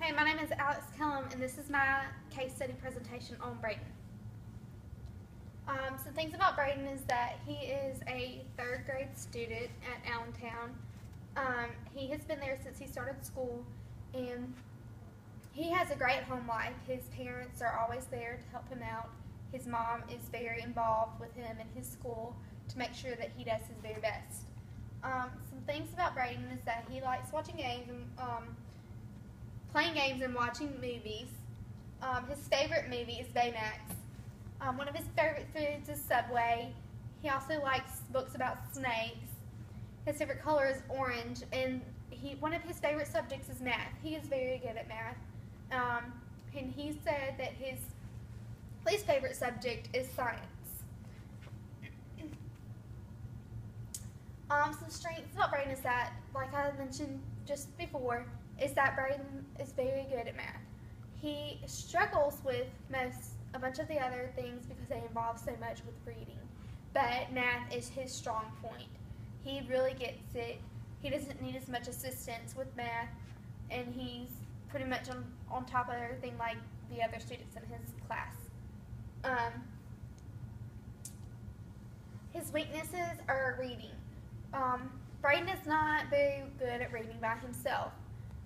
Hey, my name is Alyx Kellam, and this is my case study presentation on Braden. Some things about Braden is that he is a third grade student at Allentown. He has been there since he started school, and he has a great home life. His parents are always there to help him out. His mom is very involved with him in his school to make sure that he does his very best. Some things about Braden is that he likes watching games and playing games and watching movies. His favorite movie is Baymax. One of his favorite foods is Subway. He also likes books about snakes. His favorite color is orange, and one of his favorite subjects is math. He is very good at math. And he said that his least favorite subject is science. Some strengths about Braden is that, like I mentioned just before, is that Braden is very good at math. He struggles with a bunch of the other things because they involve so much with reading, but math is his strong point. He really gets it. He doesn't need as much assistance with math, and he's pretty much on top of everything like the other students in his class. His weaknesses are reading. Braden is not very good at reading by himself.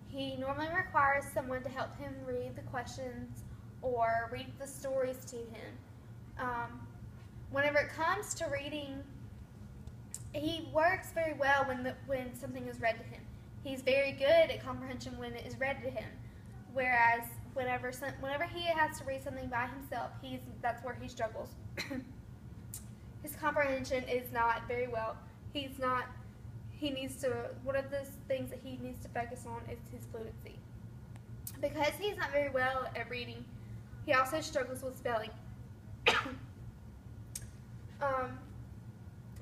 He normally requires someone to help him read the questions or read the stories to him. Whenever it comes to reading, he works very well when something is read to him. He's very good at comprehension when it is read to him, whereas whenever he has to read something by himself, that's where he struggles. His comprehension is not very well. One of the things that he needs to focus on is his fluency. Because he's not very well at reading, he also struggles with spelling.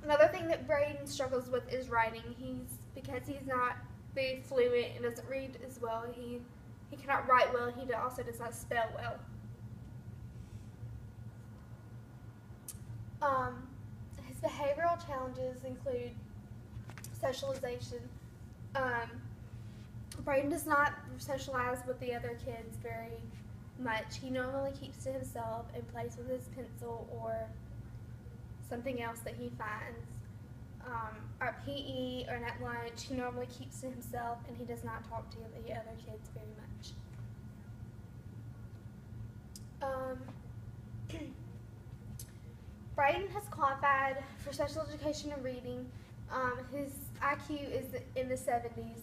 Another thing that Braden struggles with is writing. Because he's not very fluent and doesn't read as well, he cannot write well, and he also does not spell well. His behavioral challenges include socialization. Braden does not socialize with the other kids very much. He normally keeps to himself and plays with his pencil or something else that he finds. At PE or at lunch, he normally keeps to himself, and he does not talk to the other kids very much. Braden has qualified for special education and reading. His IQ is in the 70s.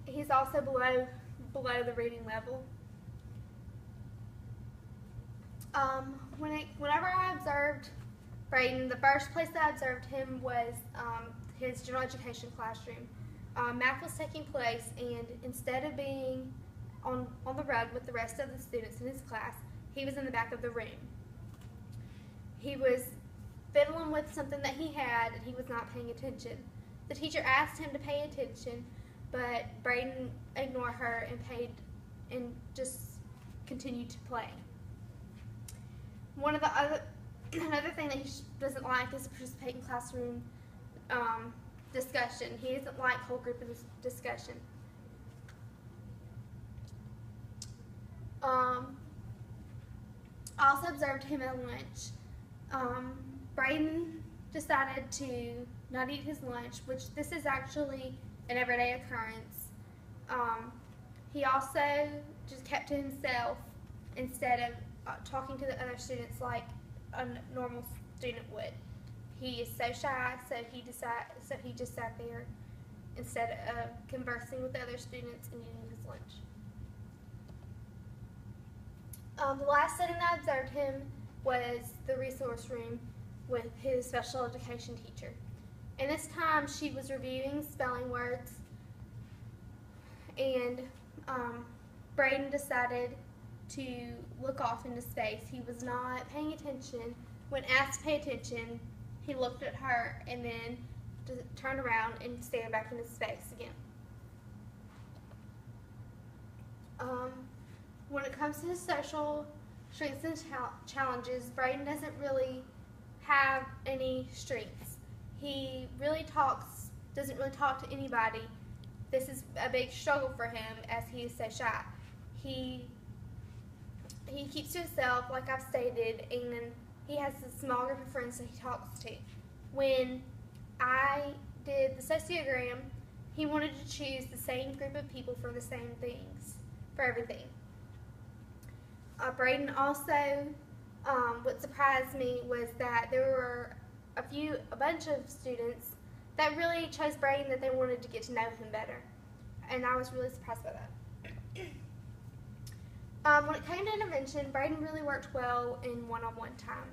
He's also below the reading level. Whenever I observed Braden, the first place that I observed him was his general education classroom. Math was taking place, and instead of being on the road with the rest of the students in his class, he was in the back of the room. He was fiddling with something that he had, and he was not paying attention. The teacher asked him to pay attention, but Braden ignored her and just continued to play. Another thing that he doesn't like is to participate in classroom discussion. He doesn't like whole group discussion. I also observed him at lunch. Braden decided to not eat his lunch, which this is actually an everyday occurrence. He also just kept to himself instead of talking to the other students like a normal student would. He is so shy, so he just sat there instead of conversing with the other students and eating his lunch. The last setting that I observed him was the resource room with his special education teacher. And this time she was reviewing spelling words, and Braden decided to look off into space. He was not paying attention. When asked to pay attention, he looked at her and then turned around and stared back into space again. When it comes to his social strengths and challenges, Braden doesn't really have any strengths. He really doesn't really talk to anybody this is a big struggle for him as he is so shy. He keeps to himself, like I've stated, and he has a small group of friends that he talks to. When I did the sociogram, he wanted to choose the same group of people for the same things, for everything. Braden also, what surprised me was that there were a bunch of students that really chose Braden, that they wanted to get to know him better. And I was really surprised by that. When it came to intervention, Braden really worked well in one-on-one time.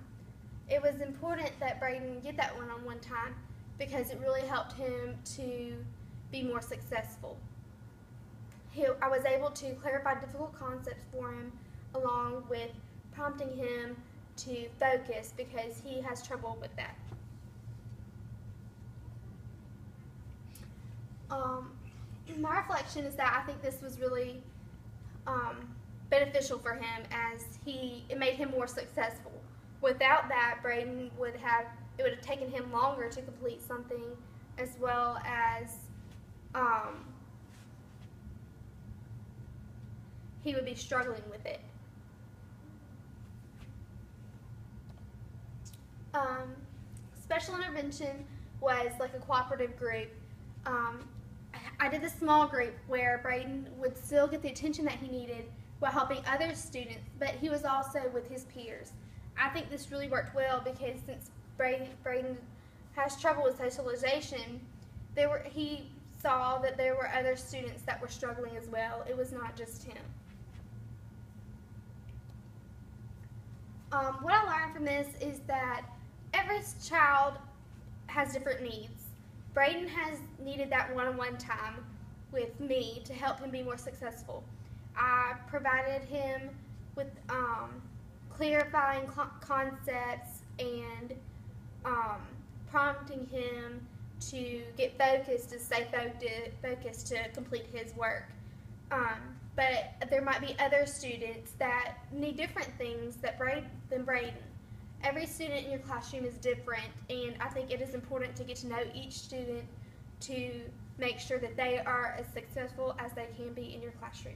It was important that Braden get that one-on-one time because it really helped him to be more successful. I was able to clarify difficult concepts for him, along with prompting him to focus because he has trouble with that. My reflection is that I think this was really beneficial for him, as it made him more successful. Without that, Braden it would have taken him longer to complete something, as well as he would be struggling with it. Special intervention was like a cooperative group. I did the small group where Braden would still get the attention that he needed while helping other students, but he was also with his peers. I think this really worked well because since Braden has trouble with socialization, he saw that there were other students that were struggling as well. It was not just him. What I learned from this is that every child has different needs. Braden has needed that one-on-one time with me to help him be more successful. I provided him with clarifying concepts and prompting him to get focused, to stay focused to complete his work. But there might be other students that need different things than Braden. Every student in your classroom is different, and I think it is important to get to know each student to make sure that they are as successful as they can be in your classroom.